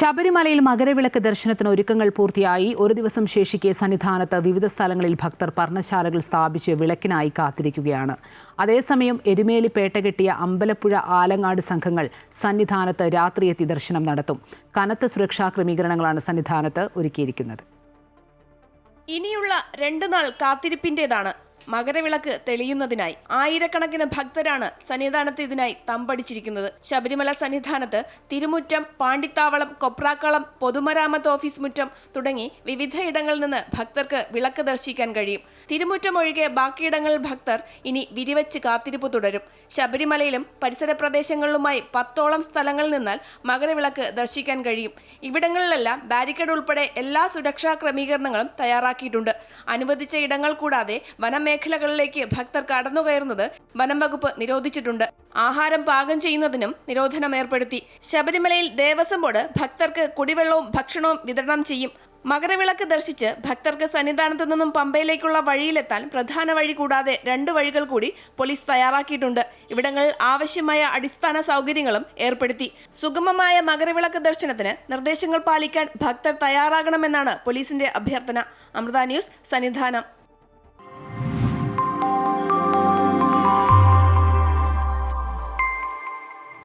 ശബരിമലയിൽ മകരവിളക്ക് ദർശനത്തിന് ഒരുക്കങ്ങൾ പൂർത്തിയായി. ഒരു ദിവസം ശേഷിക്കെ സന്നിധാനത്ത് വിവിധ സ്ഥലങ്ങളിൽ ഭക്തർ പർണശാലകൾ സ്ഥാപിച്ച് വിളക്കിനായി കാത്തിരിക്കുകയാണ്. അതേസമയം എരുമേലി പേട്ടകെട്ടിയ അമ്പലപ്പുഴ ആലങ്ങാട് സംഘങ്ങൾ സന്നിധാനത്ത് രാത്രിയെത്തി ദർശനം നടത്തും. കനത്ത സുരക്ഷാ ക്രമീകരണങ്ങളാണ് സന്നിധാനത്ത് ഒരുക്കിയിരിക്കുന്നത്. ഇനിയുള്ള 2 നാൾ കാത്തിരിപ്പിന്റേതാണ്. മകരവിളക്ക് തെളിയുന്നതിനായി ആയിരക്കണക്കിന് ഭക്തരാണ് സന്നിധാനത്ത് ഇതിനായി തമ്പടിച്ചിരിക്കുന്നത്. ശബരിമല സന്നിധാനത്ത് തിരുമുറ്റം, പാണ്ടിത്താവളം, കൊപ്രാക്കളം, പൊതുമരാമത്ത് ഓഫീസ് മുറ്റം തുടങ്ങി വിവിധയിടങ്ങളിൽ നിന്ന് ഭക്തർക്ക് വിളക്ക് ദർശിക്കാൻ കഴിയും. തിരുമുറ്റം ഒഴികെ ബാക്കിയിടങ്ങളിൽ ഭക്തർ ഇനി വിരിവെച്ച് കാത്തിരിപ്പ് തുടരും. ശബരിമലയിലും പരിസര പ്രദേശങ്ങളിലുമായി 10ഓളം സ്ഥലങ്ങളിൽ നിന്നാൽ മകരവിളക്ക് ദർശിക്കാൻ കഴിയും. ഇവിടങ്ങളിലെല്ലാം ബാരിക്കേഡ് ഉൾപ്പെടെ എല്ലാ സുരക്ഷാ ക്രമീകരണങ്ങളും തയ്യാറാക്കിയിട്ടുണ്ട്. അനുവദിച്ച ഇടങ്ങൾ കൂടാതെ മേഖലകളിലേക്ക് ഭക്തർ കടന്നുകയറുന്നത് വനം വകുപ്പ് നിരോധിച്ചിട്ടുണ്ട്. ആഹാരം പാകം ചെയ്യുന്നതിനും നിരോധനം ഏർപ്പെടുത്തി. ശബരിമലയിൽ ദേവസ്വം ബോർഡ് ഭക്തർക്ക് കുടിവെള്ളവും ഭക്ഷണവും വിതരണം ചെയ്യും. മകരവിളക്ക് ദർശിച്ച് ഭക്തർക്ക് സന്നിധാനത്തു നിന്നും പമ്പയിലേക്കുള്ള വഴിയിലെത്താൻ പ്രധാന വഴി കൂടാതെ 2 വഴികൾ കൂടി പോലീസ് തയ്യാറാക്കിയിട്ടുണ്ട്. ഇവിടങ്ങളിൽ ആവശ്യമായ അടിസ്ഥാന സൗകര്യങ്ങളും ഏർപ്പെടുത്തി. സുഗമമായ മകരവിളക്ക് ദർശനത്തിന് നിർദ്ദേശങ്ങൾ പാലിക്കാൻ ഭക്തർ തയ്യാറാകണമെന്നാണ് പോലീസിന്റെ അഭ്യർത്ഥന. അമൃത ന്യൂസ്, സന്നിധാനം.